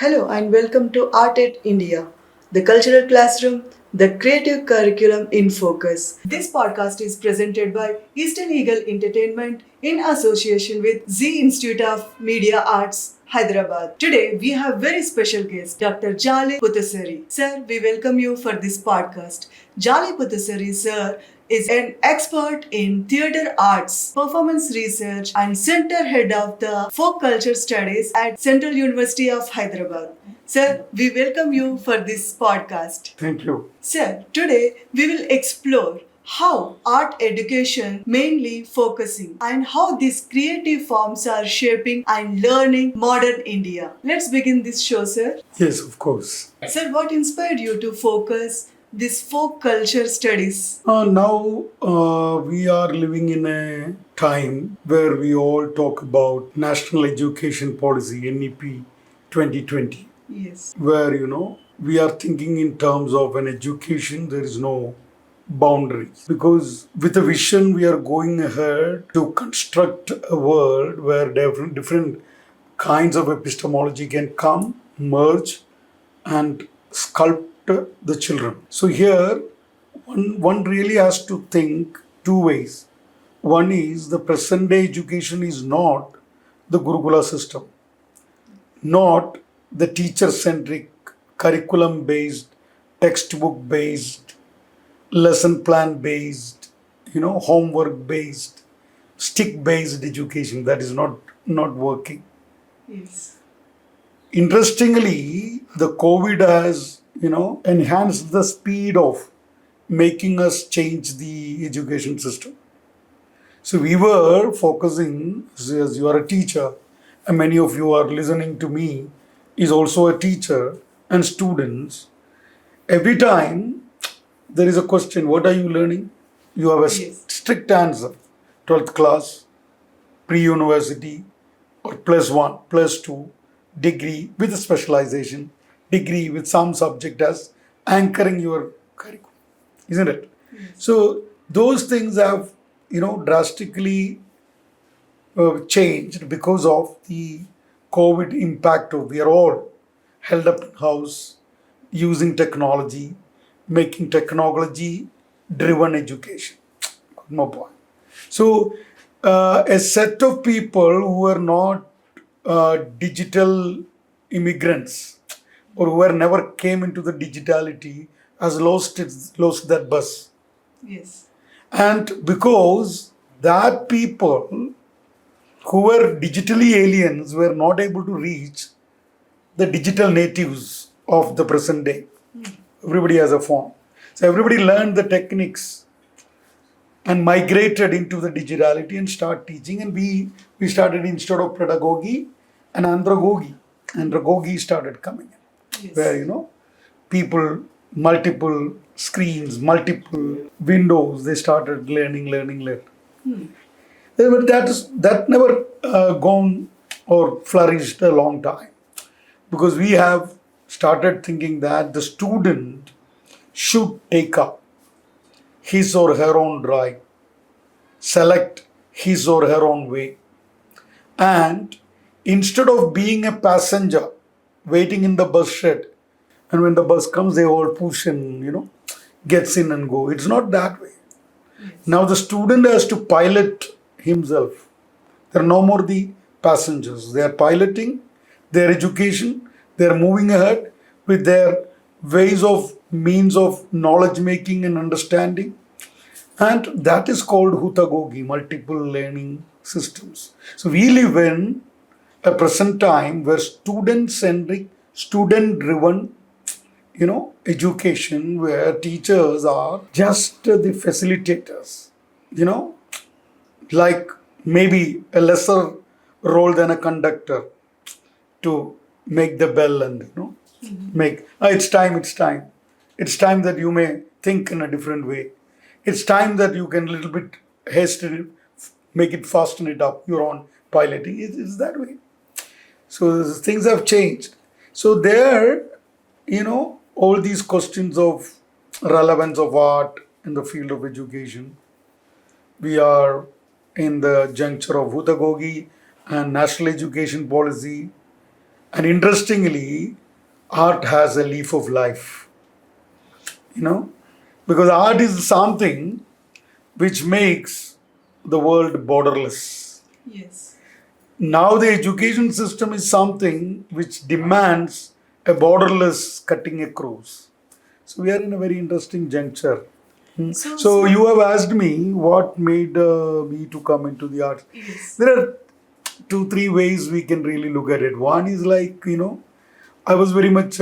Hello and welcome to Arted India, the cultural classroom, the creative curriculum in focus. This podcast is presented by Eastern Eagle Entertainment in association with Z Institute of Media Arts, Hyderabad. Today we have very special guest, Dr. Joly Puthussery. Sir, we welcome you for this podcast. Joly Puthussery, sir, is an expert in theater arts, performance research, and center head of the folk culture studies at Central University of Hyderabad. Sir, we welcome you for this podcast. Thank you. Sir, today we will explore how art education mainly focusing and how these creative forms are shaping and learning modern India. Let's begin this show, sir. Yes, of course. Sir, what inspired you to focus this folk culture studies? Now we are living in a time where we all talk about National Education Policy (NEP) 2020, Yes. where we are thinking in terms of an education. There is no boundaries because with a vision we are going ahead to construct a world where different kinds of epistemology can come, merge, and sculpt the children. So here, one really has to think two ways. One is the present day education is not the Gurukula system, not the teacher centric, curriculum based, textbook based, lesson plan based, homework based, stick based education. That is not working. Yes. Interestingly, the COVID has enhanced the speed of making us change the education system. So we were focusing, as you are a teacher, and many of you are listening to me, is also a teacher and students. Every time there is a question, what are you learning? You have a Yes. strict answer. 12th class, pre-university, or +1, +2, degree with a specialization, degree with some subject as anchoring your curriculum, isn't it? Yes. So those things have, drastically changed because of the COVID impact of we are all held up in house using technology, making technology driven education. Got my point. So a set of people who are not digital immigrants or who never came into the digitality has lost that bus. Yes. And because that people who were digitally aliens were not able to reach the digital natives of the present day. Everybody has a phone. So everybody learned the techniques and migrated into the digitality and start teaching. And we started instead of pedagogy and andragogy. Andragogy started coming in. Yes. Where people, multiple screens, multiple windows, they started learning. But that never gone or flourished a long time because we have started thinking that the student should take up his or her own drive, select his or her own way, and instead of being a passenger waiting in the bus shed, and when the bus comes, they all push and gets in and go. It's not that way. Yes. Now the student has to pilot himself. They're no more the passengers. They are piloting their education. They are moving ahead with their ways of means of knowledge making and understanding. And that is called Hutagogi, multiple learning systems. So we live in a present time where student-centric, student-driven, education where teachers are just the facilitators, like maybe a lesser role than a conductor to make the bell and make it's time that you may think in a different way. It's time that you can a little bit hasten it, make it fasten it up your own piloting. It's that way. So things have changed. So there, all these questions of relevance of art in the field of education, we are in the juncture of Hutagogi and national education policy And interestingly, art has a leaf of life, you know, because art is something which makes the world borderless. Yes. Now, the education system is something which demands a borderless cutting across. So, we are in a very interesting juncture. So, So, sir, you have asked me what made me to come into the arts. yes. There are two, three ways we can really look at it. One is like, I was very much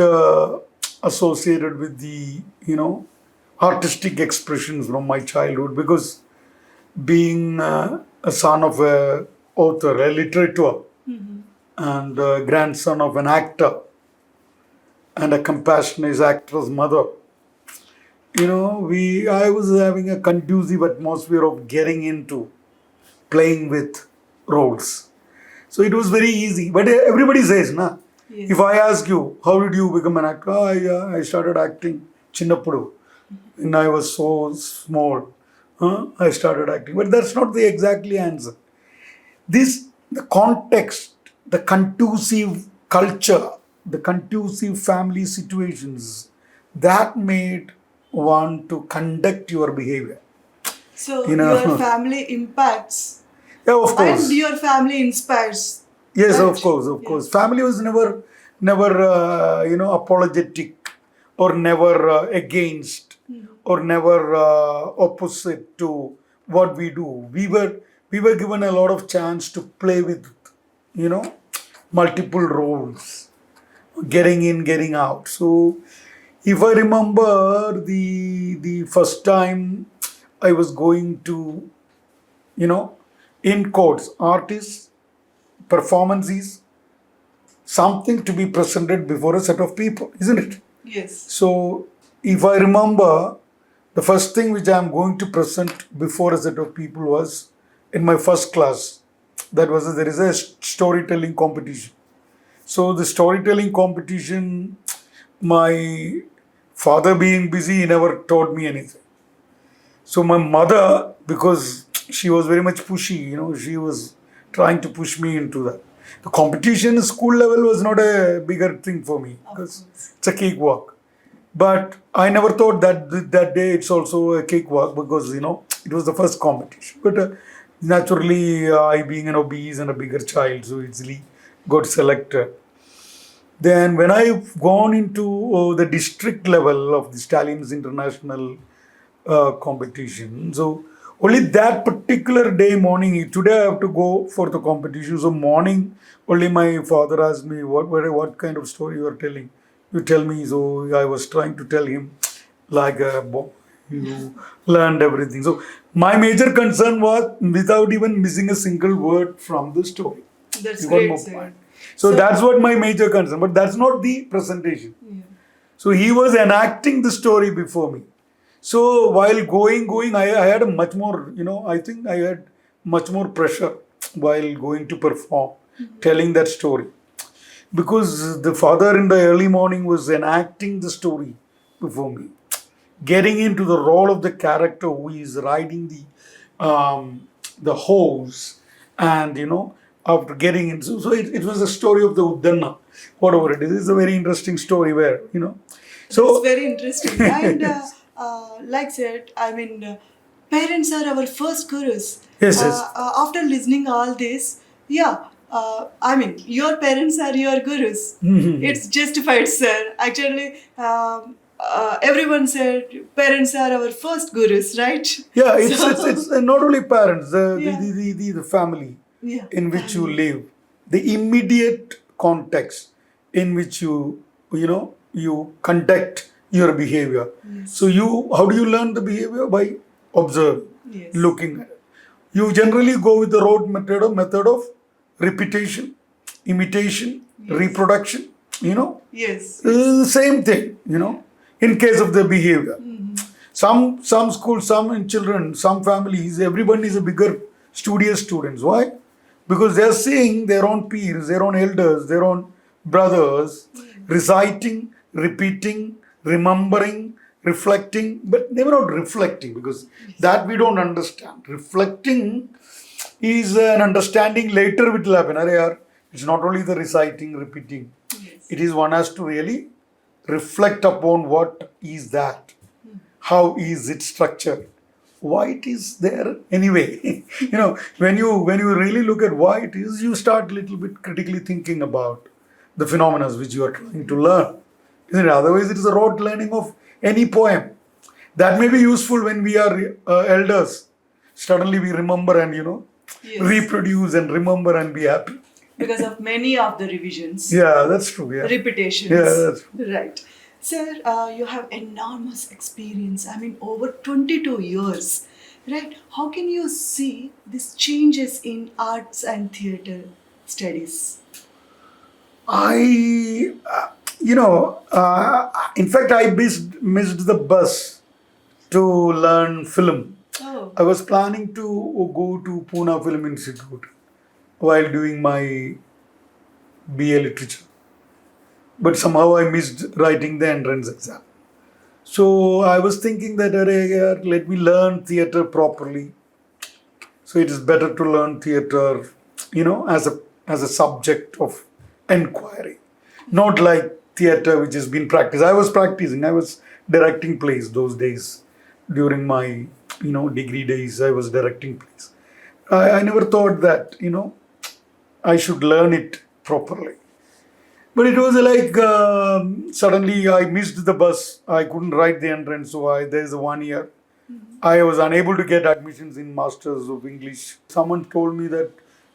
associated with the, artistic expressions from my childhood because being a son of a author, a literature, and a grandson of an actor and a compassionate actress mother, I was having a conducive atmosphere of getting into playing with roles. So it was very easy. But everybody says, na, Yes. if I ask you, how did you become an actor? I started acting Chinnappudu. When I was so small, I started acting. But that's not the exactly answer. The context, the conducive culture, the conducive family situations, that made one to conduct your behavior. So, You your know, family impacts yeah, of and course. your family inspires. Yes, Right? of course, of Yeah. course. Family was never, apologetic or never against or never opposite to what we do. We were given a lot of chance to play with, you know, multiple roles, getting in, getting out. So, if I remember the first time I was going to, in quotes, artists, performances something to be presented before a set of people, isn't it? Yes. So, if I remember, the first thing which I am going to present before a set of people was in my first class. That was there is a storytelling competition. So, the storytelling competition, my father being busy, he never taught me anything. So my mother, because she was very much pushy, she was trying to push me into that. The competition school level was not a bigger thing for me because it's a cakewalk. But I never thought that that day it's also a cakewalk because it was the first competition. But naturally, I being an obese and a bigger child, so easily got selected. Then when I've gone into the district level of the Stallions International competition. So only that particular day morning, today I have to go for the competition. So morning, only my father asked me, what kind of story you are telling? You tell me. So I was trying to tell him like a boy, you learned everything. So my major concern was without even missing a single word from the story. That's You got great, my sir. point. So that's what my major concern. But that's not the presentation. Yeah. So he was enacting the story before me. So while going, I had a much more, I think I had much more pressure while going to perform, telling that story. Because the father in the early morning was enacting the story before me, getting into the role of the character who is riding the horse, and after getting into, so it was a story of the Uddanna, whatever it is. It's a very interesting story where That's so very interesting. And like said, I mean, parents are our first gurus. yes, yes. After listening all this, yeah, I mean, your parents are your gurus. It's justified, sir. Actually, everyone said parents are our first gurus, right? Yeah, it's not only parents, Yeah. the family Yeah. in which you live, the immediate context in which you conduct your behavior. Yes. So how do you learn the behavior? By observing, Yes. looking at it. You generally go with the rote method of repetition, imitation, Yes. reproduction. Yes. Same thing. In case of the behavior. Some schools, some children, some families, everyone is a bigger studious students. Why? Because they are seeing their own peers, their own elders, their own brothers reciting, repeating, remembering, reflecting, but they were not reflecting because that we don't understand. Reflecting is an understanding later it will happen. It's It's not only the reciting, repeating. Yes. It is one has to really reflect upon what is that, how is it structured, why it is there anyway. When you really look at why it is, you start a little bit critically thinking about the phenomena which you are trying to learn. Isn't it? Otherwise, it is a rote learning of any poem. That may be useful when we are elders. Suddenly we remember and Yes. reproduce and remember and be happy. Because of many of the revisions. Yeah, that's true. Yeah. Repetitions. Yeah, that's true. Right. Sir, you have enormous experience. I mean, over 22 years. Right. How can you see these changes in arts and theatre studies? In fact, I missed the bus to learn film. Oh. I was planning to go to Pune Film Institute while doing my BA literature. But somehow I missed writing the entrance exam. So I was thinking that let me learn theatre properly. So it is better to learn theatre, as a subject of inquiry, not like theatre which has been practiced. I was practicing. I was directing plays those days during my degree days. I was directing plays. I never thought that I should learn it properly. But it was like suddenly I missed the bus. I couldn't write the entrance, so there's 1 year. I was unable to get admissions in Masters of English. Someone told me that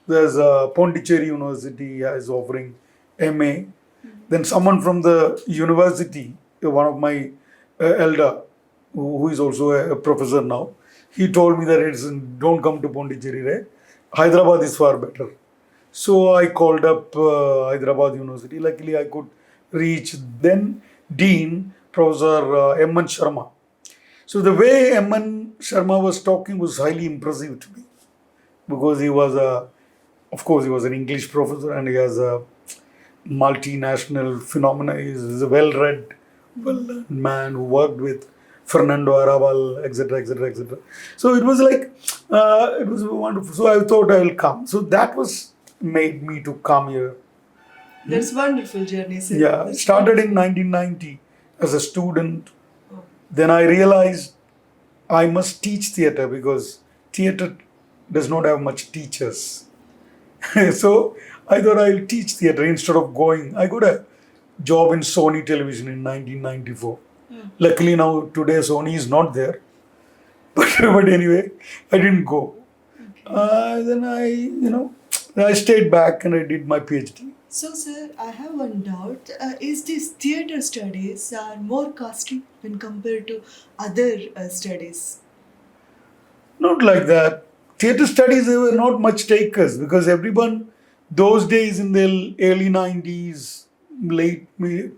there's a Pondicherry University is offering MA. Then someone from the university, one of my elder, who is also a professor now, he told me that don't come to Pondicherry, right? Hyderabad is far better. So I called up Hyderabad University. Luckily, I could reach then Dean, Professor M.N. Sharma. So the way M.N. Sharma was talking was highly impressive to me, because he was an English professor and he has a multinational phenomena. He's a well-read, well-learned man who worked with Fernando Arrabal, etc., etc., etc. So it was like, it was wonderful. So I thought I will come. So that was made me to come here. That's wonderful journey, sir. Yeah, That's started wonderful. in 1990 as a student. Then I realized I must teach theatre because theatre does not have much teachers. So I thought I'll teach theatre instead of going. I got a job in Sony Television in 1994. Luckily now today Sony is not there. But anyway, I didn't go. Then I stayed back and I did my PhD. So, sir, I have one doubt. Is these theatre studies are more costly when compared to other studies? Not like that. Theatre studies, they were not much takers because everyone, those days in the early 90s,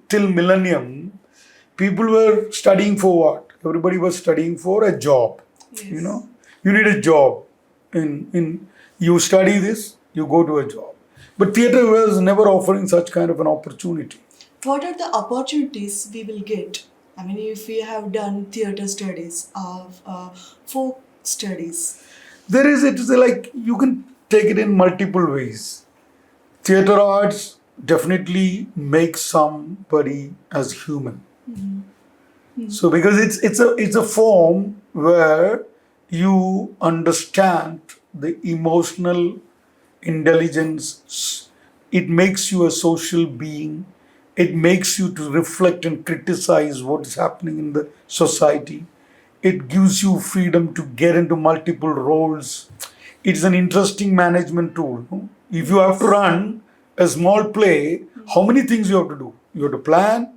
till millennium, people were studying for what? Everybody was studying for a job. Yes. You need a job. You study this, you go to a job. But theatre was never offering such kind of an opportunity. What are the opportunities we will get? I mean, if we have done theatre studies of folk studies. It's like you can take it in multiple ways. Theatre arts definitely make somebody as human. So because it's a form where you understand the emotional intelligence, it makes you a social being, it makes you to reflect and criticize what is happening in the society, it gives you freedom to get into multiple roles. It's an interesting management tool. If you have to run a small play, how many things you have to do? You have to plan,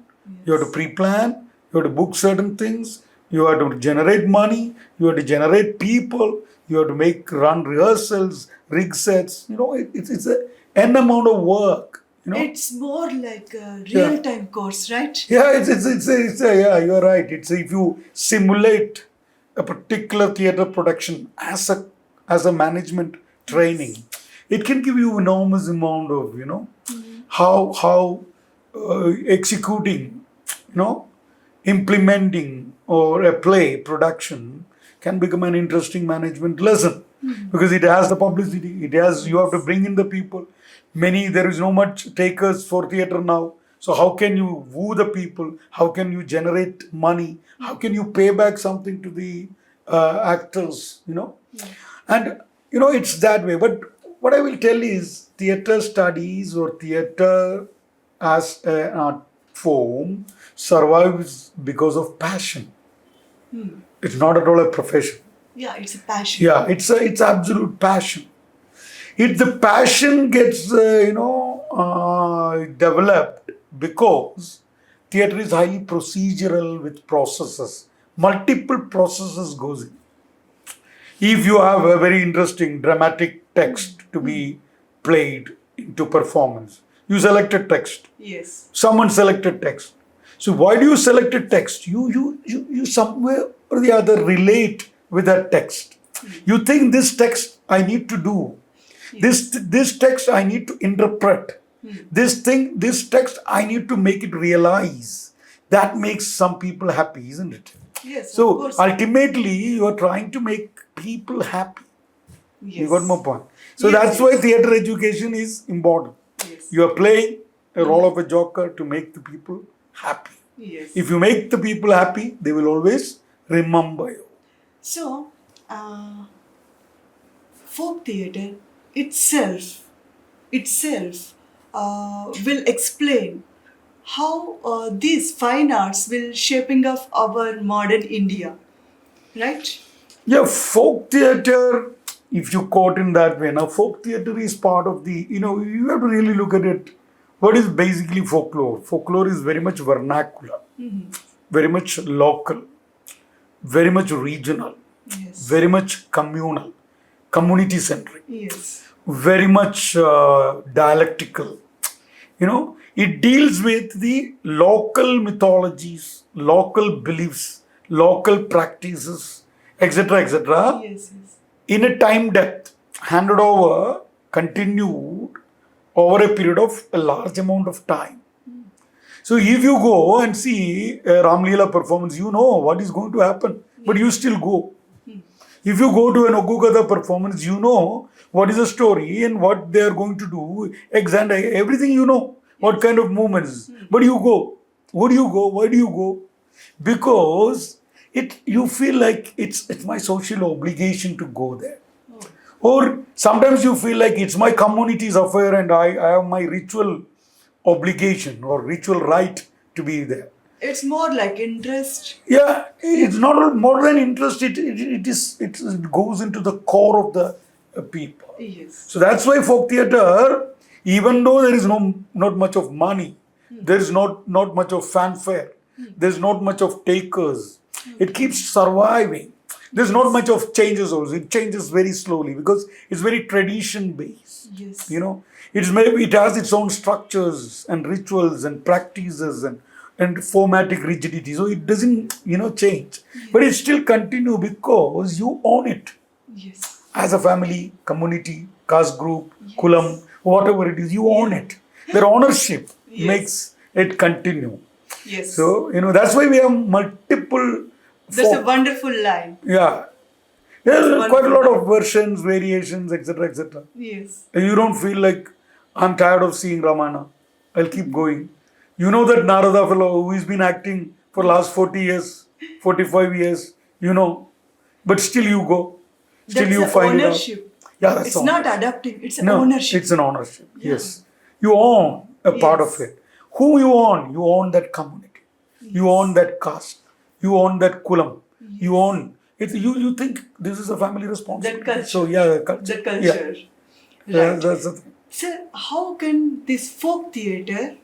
you have to pre-plan, you have to book certain things, you have to generate money, you have to generate people, you have to run rehearsals, rig sets. It's an amount of work. It's more like a real-time course, right? Yeah, yeah, you're right. It's if you simulate a particular theatre production as a management training, it can give you enormous amount of how executing, implementing or a play production can become an interesting management lesson. because it has the publicity. It has, you have to bring in the people. There is no much takers for theatre now. So how can you woo the people? How can you generate money? How can you pay back something to the actors? And it's that way. But what I will tell is theatre studies or theatre as an art form survives because of passion. It's not at all a profession. Yeah, it's a passion. Yeah, it's absolute passion. If the passion gets developed because theatre is highly procedural with processes, multiple processes goes in. If you have a very interesting dramatic text to be played into performance, you select a text. Yes. Someone selected text. So why do you select a text? You somewhere or the other relate with that text. You think this text I need to do. This text I need to interpret. This text I need to make it realize. That makes some people happy, isn't it? Yes. So of course. ultimately you are trying to make people happy. Yes. You got my point. So Yes, that's why theatre education is important. Yes. You are playing a role of a joker to make the people happy. Yes. If you make the people happy, they will always remember you. So, folk theatre itself will explain how these fine arts will shaping of our modern India, right? Yeah, folk theatre, if you quote in that way, now folk theatre is part of the, you have to really look at it. What is basically folklore? Folklore is very much vernacular, very much local, very much regional, Yes. very much communal, community centric, Yes. very much dialectical. It deals with the local mythologies, local beliefs, local practices, etc., etc., Yes. Yes. in a time depth, handed over, continued over a period of a large amount of time. So if you go and see a Ram Leela performance, you know what is going to happen, but you still go. If you go to an Ogugada performance, you know what is the story and what they are going to do, everything you know, what kind of movements. But you go. Why do you go? Because you feel like it's my social obligation to go there. Or sometimes you feel like it's my community's affair and I have my ritual obligation or ritual right to be there. It's more like interest. Yeah, it's not more than interest. It goes into the core of the people. Yes. So that's why folk theatre, even though there is not much of money, there is not much of fanfare, there's not much of takers. It keeps surviving. There's not much of changes also. It changes very slowly because it's very tradition based. Yes. It has its own structures and rituals and practices and formatic rigidity. So it doesn't, change. But it still continue because you own it. Yes. As a family, community, caste group, kulam, whatever it is, you own it. Their ownership makes it continue. Yes. So, that's why we have multiple. That's a wonderful line. Yeah. There's quite a lot of versions, variations, etc., etc. Yes. You don't feel like, I'm tired of seeing Ramayana. I'll keep going. You know that Narada fellow who has been acting for last 40 years, 45 years, but still you go. Still That's you find ownership. it out. Yeah, that's It's ownership. not adapting, it's an ownership. It's an ownership. Yeah. Yes. You own a part of Yes. it. Who you own? You own that community. You own that caste. You own that kulam. You own it. You think this is a family responsibility. That culture. So the culture. The culture. Yeah. Right. That's the thing. Sir, how can this folk theatre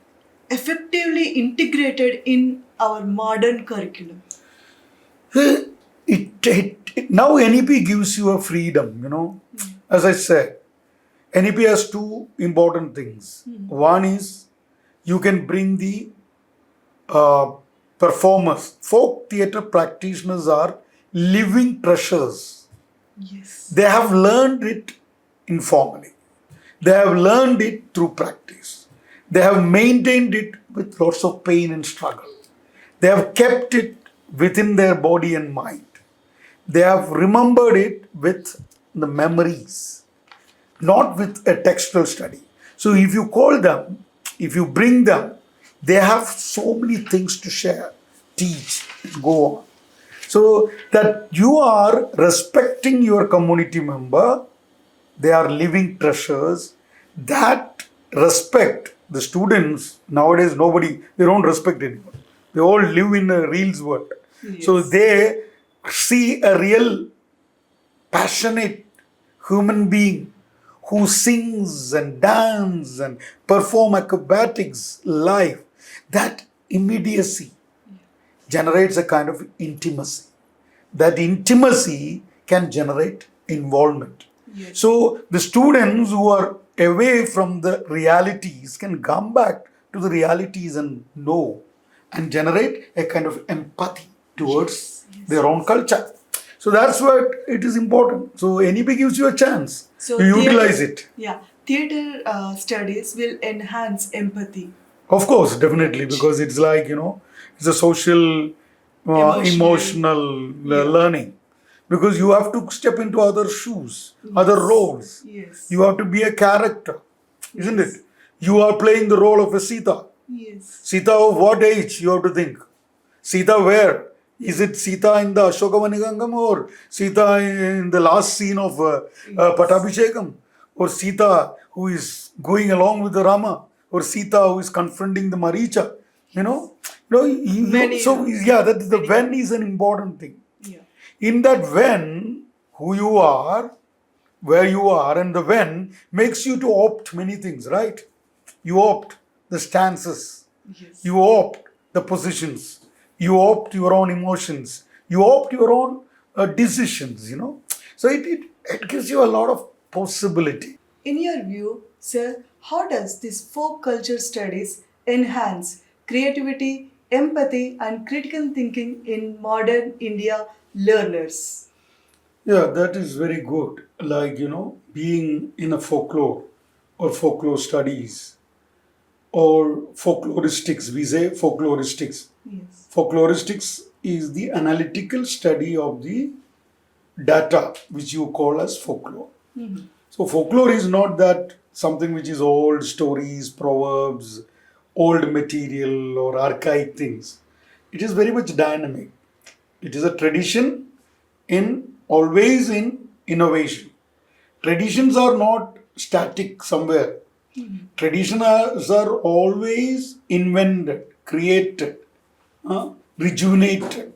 effectively integrated in our modern curriculum? Now NEP gives you a freedom, As I said, NEP has two important things. One is you can bring the performers. Folk theatre practitioners are living treasures. Yes. They have learned it informally. They have learned it through practice. They have maintained it with lots of pain and struggle. They have kept it within their body and mind. They have remembered it with the memories, not with a textual study. So if you call them, if you bring them, they have so many things to share, teach, go on. So that you are respecting your community member, they are living treasures. That respect, the students nowadays, nobody, they don't respect anyone. They all live in a reels world. So Yes. they see a real passionate human being who sings and dances and perform acrobatics live. That immediacy generates a kind of intimacy. That intimacy can generate involvement. Yes. So the students who are away from the realities can come back to the realities and know and generate a kind of empathy towards their own culture. So that's what it is important. So NEP gives you a chance So to utilize it. Yeah, theater studies will enhance empathy. Of course, definitely, because it's like, it's a social, emotional learning. Because you have to step into other shoes, other roles. Yes. You have to be a character, isn't it? You are playing the role of a Sita. Yes. Sita of what age, you have to think? Sita where? Is it Sita in the Ashokavanigangam or Sita in the last scene of Patabhishekam? Or Sita who is going along with the Rama? Or Sita who is confronting the Maricha? That is the when is an important thing. Yeah. In that when, who you are, where you are, and the when makes you to opt many things, right? You opt the stances, Yes. you opt the positions, you opt your own emotions, you opt your own decisions. So it gives you a lot of possibility. In your view, sir, how does this folk culture studies enhance creativity, empathy, and critical thinking in modern India learners? Yeah, that is very good. Like, being in a folklore or folklore studies or folkloristics, we say folkloristics. Yes. Folkloristics is the analytical study of the data which you call as folklore. So folklore is not that something which is old stories, proverbs, old material or archaic things. It is very much dynamic. It is a tradition in always in innovation. Traditions are not static somewhere. Traditions are always invented, created, rejuvenated.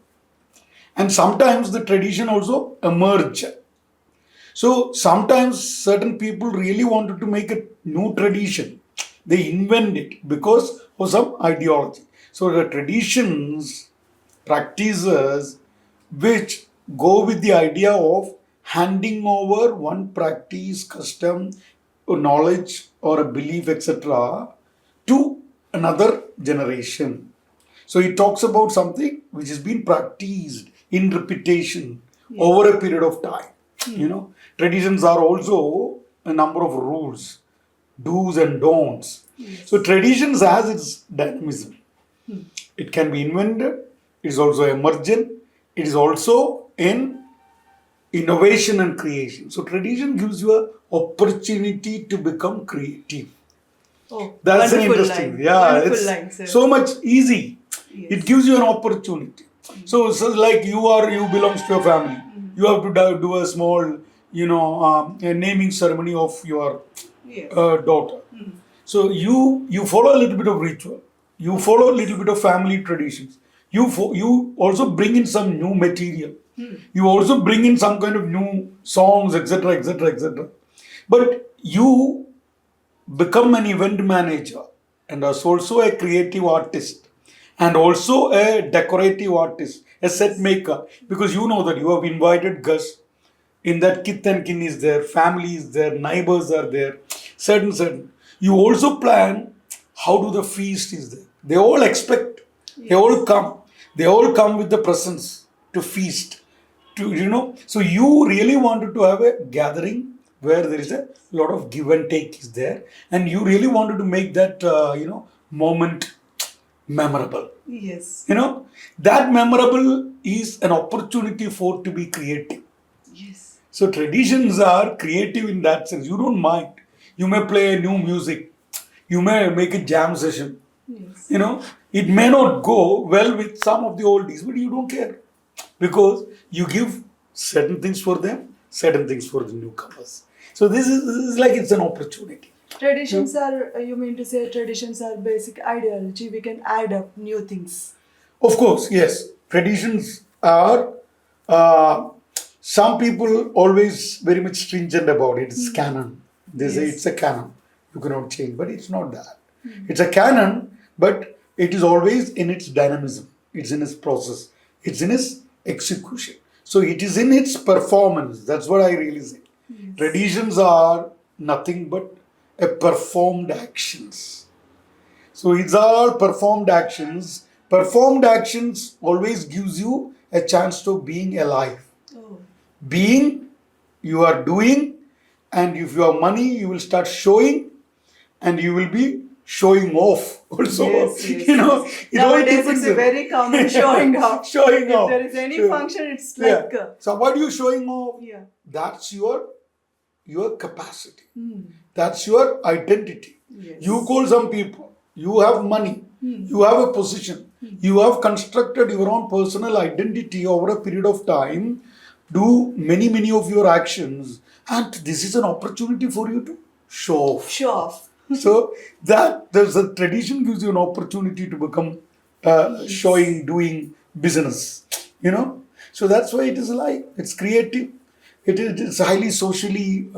And sometimes the tradition also emerge. So sometimes certain people really wanted to make a new tradition. They invent it because of some ideology. So the traditions, practices which go with the idea of handing over one practice, custom, or knowledge or a belief, etc., to another generation. So it talks about something which has been practiced in repetition over a period of time. Traditions are also a number of rules, do's and don'ts. So traditions has its dynamism. It can be invented, it is also emergent, it is also in innovation and creation. So tradition gives you an opportunity to become creative. Oh, That's an wonderful interesting. line. Yeah, Wonderful it's line, sir. so much easy. Yes. It gives you an opportunity. So like you belongs to your family. You have to do a small, a naming ceremony of your Yes. daughter. So you follow a little bit of ritual. You follow a little bit of family traditions. You also bring in some new material. You also bring in some kind of new songs, etc., etc., etc. But you become an event manager and also a creative artist and also a decorative artist, a set maker, because you know that you have invited guests. In that, kith and kin is there, family is there, neighbors are there, certain. You also plan how do the feast is there. They all expect, they all come, with the presence to feast. So you really wanted to have a gathering where there is a lot of give and take is there, and you really wanted to make that moment memorable. Yes. That memorable is an opportunity for to be creative. Yes. So traditions are creative in that sense. You don't mind. You may play a new music. You may make a jam session. Yes. You know, it may not go well with some of the oldies, but you don't care because you give certain things for them, certain things for the newcomers. So this is like it's an opportunity. Traditions are, you mean to say traditions are basic ideology, we can add up new things. Of course, yes. Traditions are, uh, some people always very much stringent about it. It's canon. They say Yes. it's a canon. You cannot change, but it's not that. It's a canon, but it is always in its dynamism. It's in its process. It's in its execution. So it is in its performance. That's what I really say. Traditions are nothing but a performed actions. So it's all performed actions. Performed actions always gives you a chance to being alive. Oh. Being, you are doing, and if you have money, you will start showing, and you will be showing off also. Yes, yes, You know, yes. it all Nowadays depends. it's a very common showing off. Showing If off. there is any So, function, it's yeah. like So what are you showing off? yeah. That's your capacity. Hmm. That's your identity. Yes. You call some people, you have money, you have a position, you have constructed your own personal identity over a period of time, do many of your actions, and this is an opportunity for you to show off. Show off. So that there's a tradition gives you an opportunity to become showing, doing business. You know, so that's why it is like it's creative. It's highly socially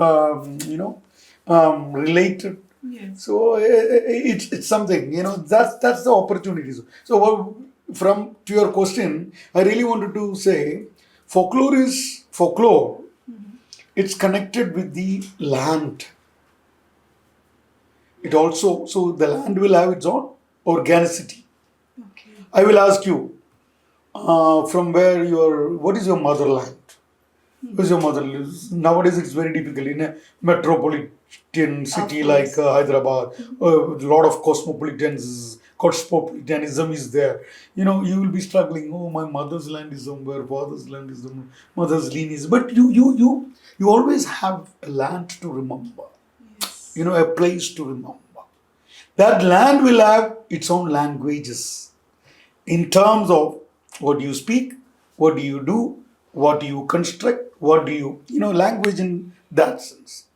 related. Yes. So it's something, you know, that's the opportunities. So from to your question, I really wanted to say folklore. It's connected with the land. It also, so the land will have its own organicity. Okay. I will ask you, from where what is your motherland? Where is your motherland? Nowadays it's very difficult in a metropolitan city Of like course. Hyderabad. A lot of cosmopolitanism is there. You know, you will be struggling. Oh, my mother's land is somewhere, father's land is somewhere, mother's lineage. But you always have a land to remember. Yes. You know, a place to remember. That land will have its own languages in terms of what do you speak, what do you do, what do you construct, what do you language in that sense.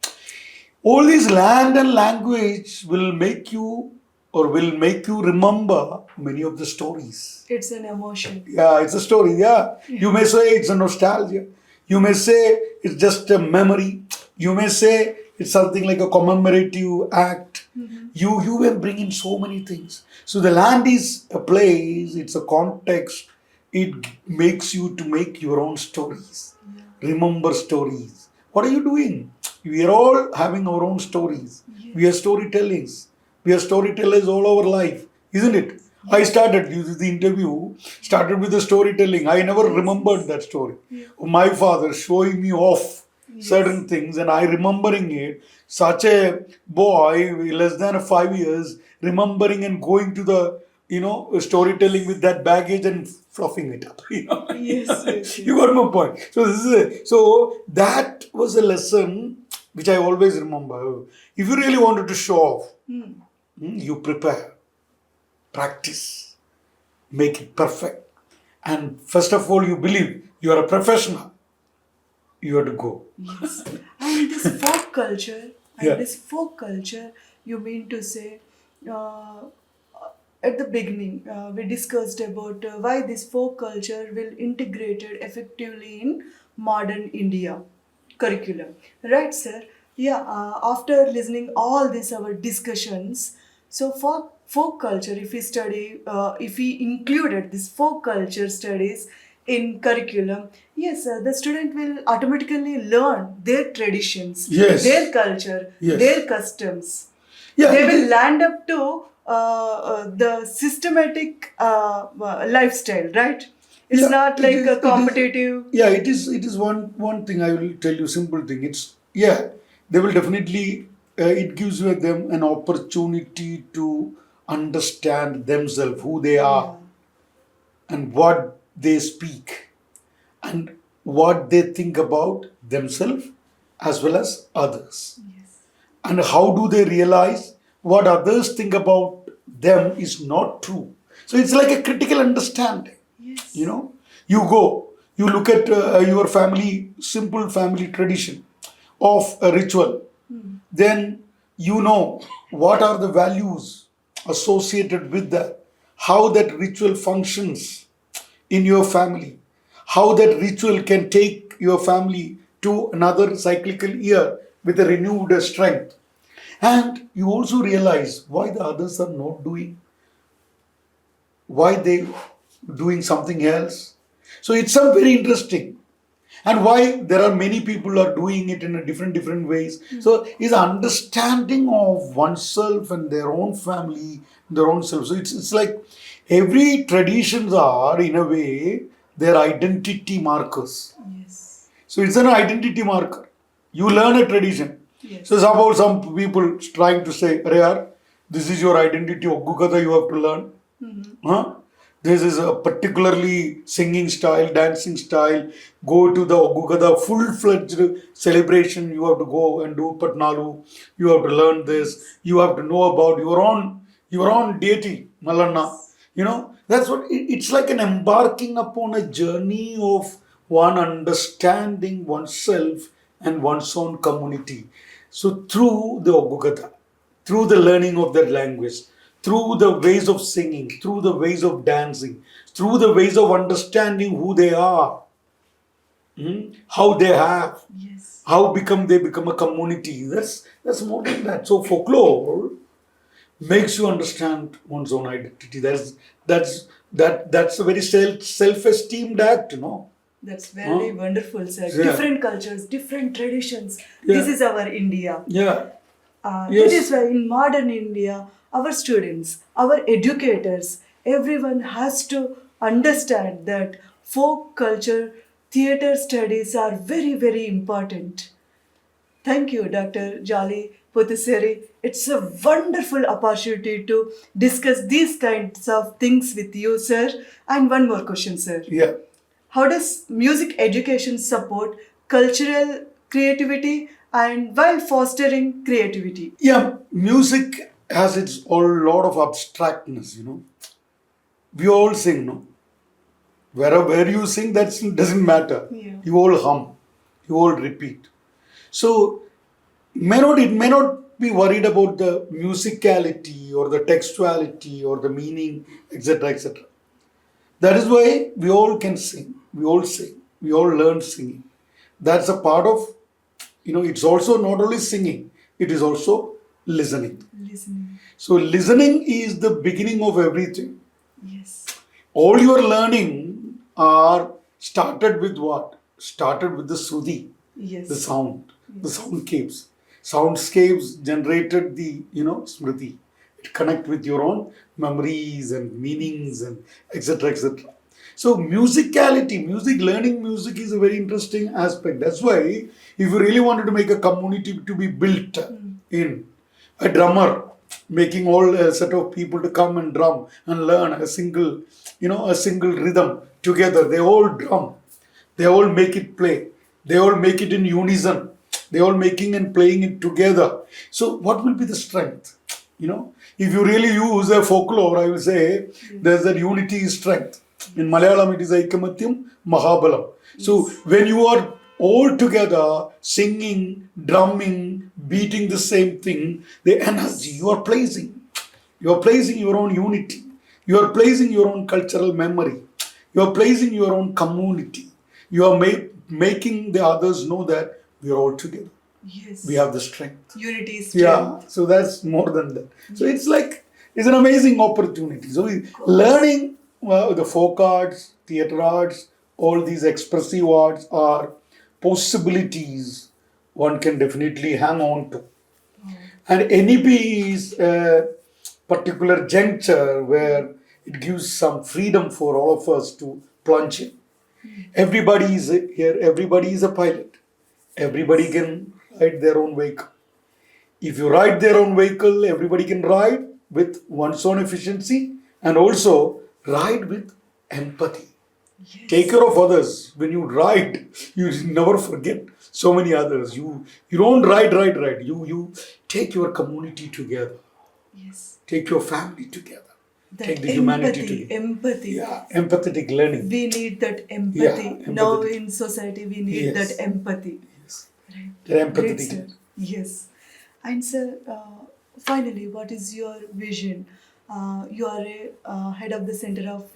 All this land and language will make you remember many of the stories. It's an emotion. Yeah, it's a story. Yeah. You may say it's a nostalgia. You may say it's just a memory. You may say it's something like a commemorative act. You will bring in so many things. So the land is a place, it's a context. It makes you to make your own stories. Remember stories. What are you doing? We are all having our own stories. We are storytellings. We are storytellers all our life, isn't it? I started the interview started with the storytelling. I never remembered that story. My father showing me off certain things and I remembering it. Such a boy, less than 5 years, remembering and going to the storytelling with that baggage and fluffing it up. Yes. You got my point. So so that was a lesson which I always remember. If you really wanted to show off, you prepare, practice, make it perfect, and first of all, you believe you are a professional. You have to go. Yes. And this folk culture, Yeah. you mean to say, at the beginning, we discussed about why this folk culture will integrated effectively in modern India curriculum. Right, sir? Yeah, after listening all these our discussions, so folk culture, if we included this folk culture studies in curriculum, yes, the student will automatically learn their traditions, Yes. their culture, Yes. their customs. Yeah, They it will is- land up to the systematic lifestyle, right? It's Yeah, not it like is- a it is- competitive. Yeah, it is. It is one thing I will tell you. Simple thing. They will definitely. It gives them an opportunity to understand themselves, who they are, and what they speak, and what they think about themselves as well as others. Yes. And how do they realize what others think about them is not true? So it's like a critical understanding. Yes. You know, you go, you look at your family, simple family tradition of a ritual, then you know what are the values associated with that, how that ritual functions in your family, how that ritual can take your family to another cyclical year with a renewed strength. And you also realize why the others are not doing, why they doing something else. So it's some very interesting, and why there are many people are doing it in a different ways. So is understanding of oneself and their own family, their own self. So it's like every traditions are in a way their identity markers. Yes. So it's an identity marker. You learn a tradition. Yes. So suppose some people trying to say, Rayar, this is your identity, Oggukatha you have to learn. Huh? This is a particularly singing style, dancing style. Go to the Oggukatha full-fledged celebration. You have to go and do Patnalu. You have to learn this. You have to know about your own deity, Malanna. You know, that's what it's like, an embarking upon a journey of one understanding oneself and one's own community. So through the Oggukatha, through the learning of that language, through the ways of singing, through the ways of dancing, through the ways of understanding who they are, how they have, Yes. how they become a community. That's more than that. So folklore makes you understand one's own identity. That's a very self-esteemed act, you know. That's very wonderful, sir. Yeah. Different cultures, different traditions. Yeah. This is our India. Yeah. That Yes. is why in modern India, our students, our educators, everyone has to understand that folk culture, theatre studies are very, very important. Thank you, Dr. Joly Puthussery. It's a wonderful opportunity to discuss these kinds of things with you, sir. And one more question, sir. Yeah. How does music education support cultural creativity and while fostering creativity? Yeah, music has its a lot of abstractness, you know. We all sing, no? Where you sing, that doesn't matter. Yeah. You all hum, you all repeat. So it may not be worried about the musicality or the textuality or the meaning, etc., etc. That is why we all can sing. We all sing. We all learn singing. That's a part of, it's also not only singing, it is also listening. Listening. So listening is the beginning of everything. Yes. All your learning are started with what? Started with the Sruti, Yes. the sound, the soundscapes. Soundscapes generated the, Smriti. It connect with your own memories and meanings and etc. etc. So learning music is a very interesting aspect. That's why if you really wanted to make a community to be built in, a drummer making all a set of people to come and drum and learn a single rhythm together. They all drum. They all make it play. They all make it in unison. They all making and playing it together. So what will be the strength? If you really use a folklore, I will say there's that unity is strength. In Malayalam, it is Aikamatyam Mahabalam. So when you are all together singing, drumming, beating the same thing, the energy you are placing your own unity, you are placing your own cultural memory, you are placing your own community, you are making the others know that we are all together. Yes. We have the strength. Unity is Yeah, strength. so that's more than that. So it's an amazing opportunity. So learning the folk arts, theatre arts, all these expressive arts are possibilities one can definitely hang on to. And NEP is a particular juncture where it gives some freedom for all of us to plunge in. Everybody is here, everybody is a pilot. Everybody can ride their own vehicle. If you ride their own vehicle, everybody can ride with one's own efficiency and also ride with empathy. Take care of others. When you write, you never forget so many others. You don't write. You take your community together. Yes. Take your family together. That Take the humanity empathy, together. empathy. Yeah, empathetic learning. We need that Yeah, empathy. Now empathetic. in society, we need Yes. that empathy. Yes. Right. They're Great, empathetic. sir. Yes. And sir, finally, what is your vision? You are a head of the Center of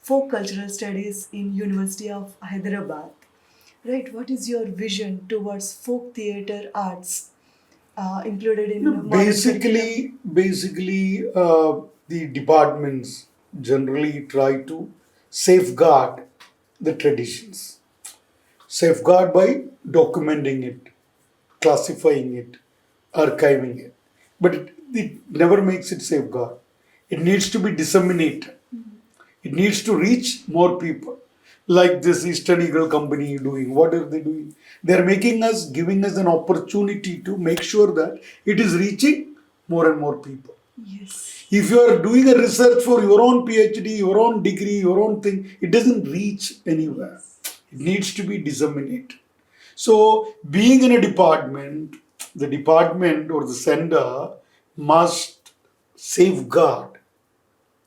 Folk Cultural Studies in University of Hyderabad. Right. What is your vision towards folk theatre arts included in modern curriculum? Basically, the departments generally try to safeguard the traditions. Safeguard by documenting it, classifying it, archiving it. But it never makes it safeguard. It needs to be disseminated. It needs to reach more people. Like this Eastern Eagle company doing. What are they doing? They are giving us an opportunity to make sure that it is reaching more and more people. Yes. If you are doing a research for your own PhD, your own degree, your own thing, it doesn't reach anywhere. It needs to be disseminated. So, being in a department, the department or the center must safeguard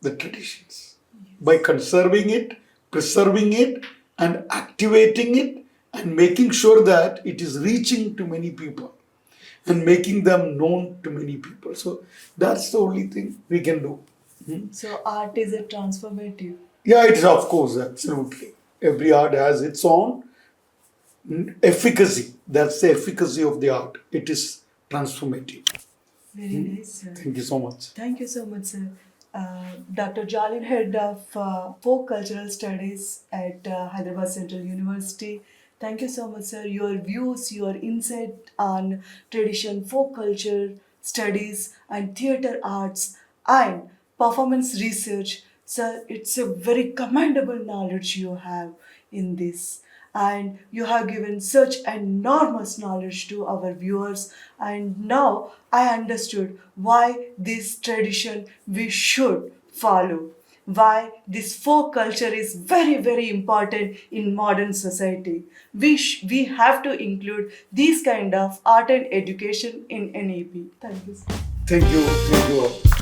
the traditions by conserving it, preserving it, and activating it, and making sure that it is reaching to many people and making them known to many people. So that's the only thing we can do. So art is a transformative. Yeah, it is, of course, absolutely. Every art has its own efficacy. That's the efficacy of the art. It is transformative. Very nice, sir. Thank you so much. Thank you so much, sir. Dr. Joly, Head of Folk Cultural Studies at Hyderabad Central University. Thank you so much, sir. Your views, your insight on tradition, folk culture, studies, and theatre arts and performance research. Sir, it's a very commendable knowledge you have in this, and you have given such enormous knowledge to our viewers, and now I understood why this tradition we should follow, why this folk culture is very important in modern society. We have to include these kind of art and education in NEP. Thank you, sir. Thank you. Thank you all.